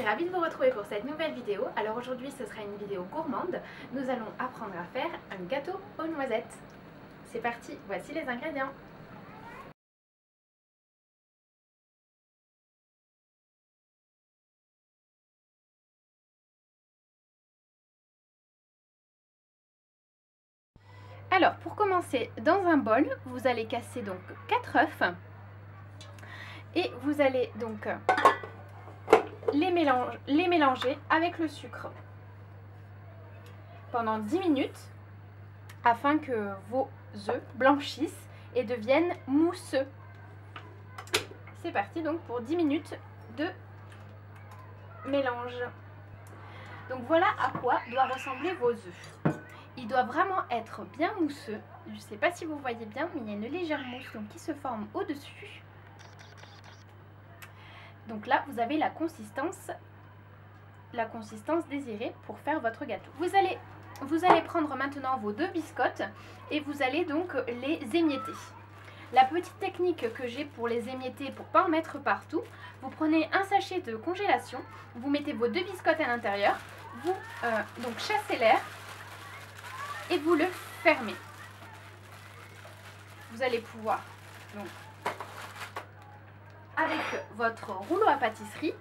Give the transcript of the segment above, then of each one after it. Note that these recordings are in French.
ravie de vous retrouver pour cette nouvelle vidéo. Alors aujourd'hui ce sera une vidéo gourmande. Nous allons apprendre à faire un gâteau aux noisettes. C'est parti, voici les ingrédients. Alors pour commencer, dans un bol, vous allez casser donc 4 œufs et vous allez donc les mélanger avec le sucre pendant 10 minutes afin que vos œufs blanchissent et deviennent mousseux. C'est parti donc pour 10 minutes de mélange. Donc voilà à quoi doivent ressembler vos œufs. Il doit vraiment être bien mousseux. Je ne sais pas si vous voyez bien, mais il y a une légère mousse donc, qui se forme au-dessus. Donc là, vous avez la consistance désirée pour faire votre gâteau. Vous allez prendre maintenant vos 2 biscottes et vous allez donc les émietter. La petite technique que j'ai pour les émietter, pour ne pas en mettre partout, vous prenez un sachet de congélation, vous mettez vos 2 biscottes à l'intérieur, vous donc chassez l'air et vous le fermez. Vous allez pouvoir, donc, avec votre rouleau à pâtisserie,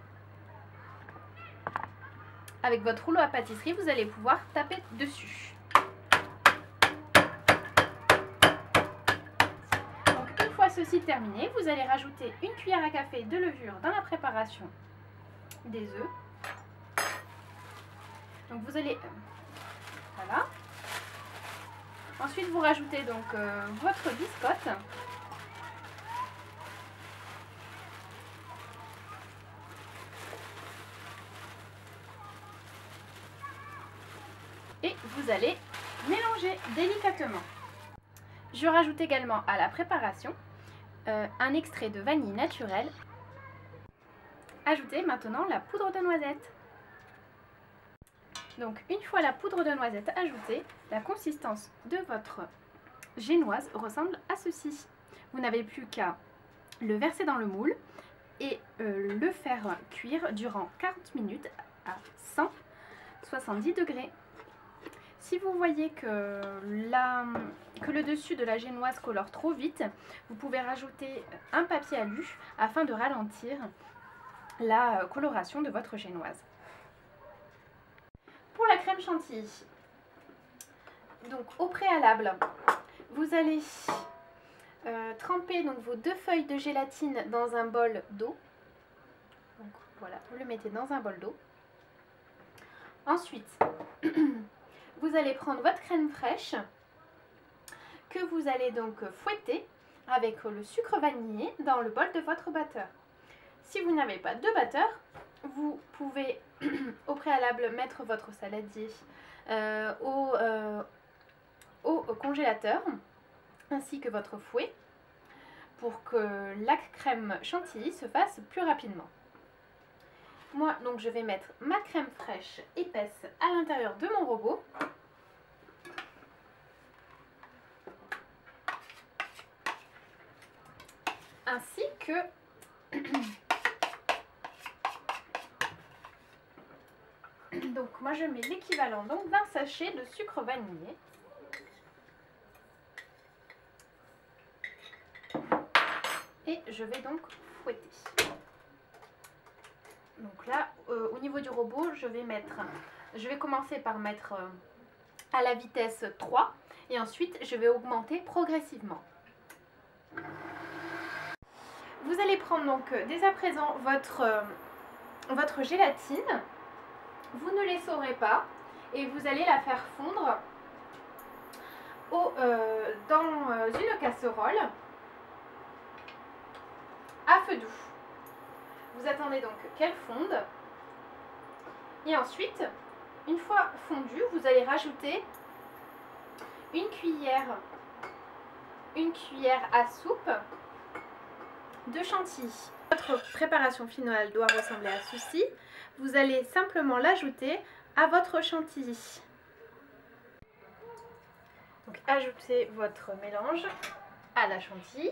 vous allez pouvoir taper dessus. Donc une fois ceci terminé, vous allez rajouter une cuillère à café de levure dans la préparation des œufs. Donc vous allez, voilà. Ensuite vous rajoutez donc votre biscotte. Et vous allez mélanger délicatement. Je rajoute également à la préparation un extrait de vanille naturelle. Ajoutez maintenant la poudre de noisette. Donc une fois la poudre de noisette ajoutée, la consistance de votre génoise ressemble à ceci. Vous n'avez plus qu'à le verser dans le moule et le faire cuire durant 40 minutes à 170 degrés. Si vous voyez que le dessus de la génoise colore trop vite, vous pouvez rajouter un papier alu afin de ralentir la coloration de votre génoise. Pour la crème chantilly, donc au préalable, vous allez tremper donc vos 2 feuilles de gélatine dans un bol d'eau. Donc voilà, vous le mettez dans un bol d'eau. Ensuite, vous allez prendre votre crème fraîche que vous allez donc fouetter avec le sucre vanillé dans le bol de votre batteur. Si vous n'avez pas de batteur, vous pouvez au préalable mettre votre saladier au congélateur ainsi que votre fouet pour que la crème chantilly se fasse plus rapidement. Moi, donc, je vais mettre ma crème fraîche épaisse à l'intérieur de mon robot. Ainsi que donc moi je mets l'équivalent donc d'un sachet de sucre vanillé. Et je vais donc fouetter. Donc là, au niveau du robot, je vais commencer par mettre à la vitesse 3 et ensuite je vais augmenter progressivement. Vous allez prendre donc dès à présent votre gélatine, vous ne l'essorez pas et vous allez la faire fondre dans une casserole à feu doux. Vous attendez donc qu'elle fonde et ensuite, une fois fondue, vous allez rajouter une cuillère à soupe de chantilly. Votre préparation finale doit ressembler à ceci. Vous allez simplement l'ajouter à votre chantilly. Donc ajoutez votre mélange à la chantilly.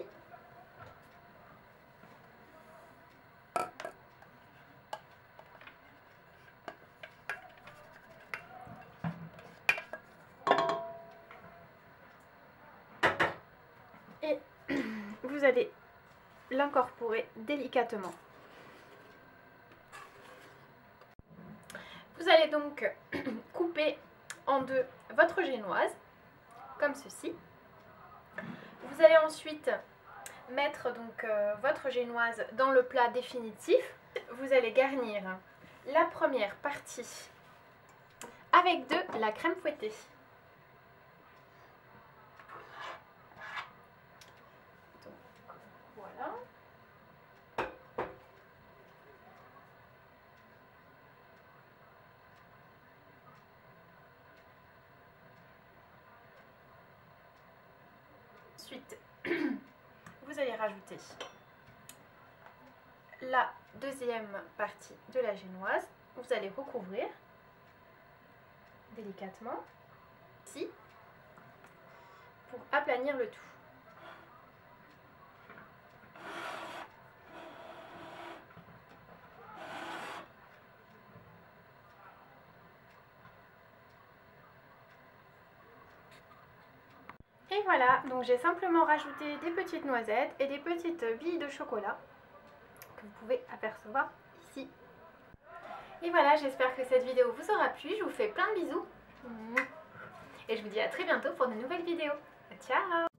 Et vous allez l'incorporer délicatement. Vous allez donc couper en deux votre génoise, comme ceci. Vous allez ensuite mettre donc votre génoise dans le plat définitif. Vous allez garnir la première partie avec de la crème fouettée. Donc, voilà. Ensuite, vous allez rajouter la deuxième partie de la génoise. Vous allez recouvrir délicatement ici pour aplanir le tout. Et voilà, donc j'ai simplement rajouté des petites noisettes et des petites billes de chocolat que vous pouvez apercevoir ici. Et voilà, j'espère que cette vidéo vous aura plu. Je vous fais plein de bisous. Et je vous dis à très bientôt pour de nouvelles vidéos. Ciao!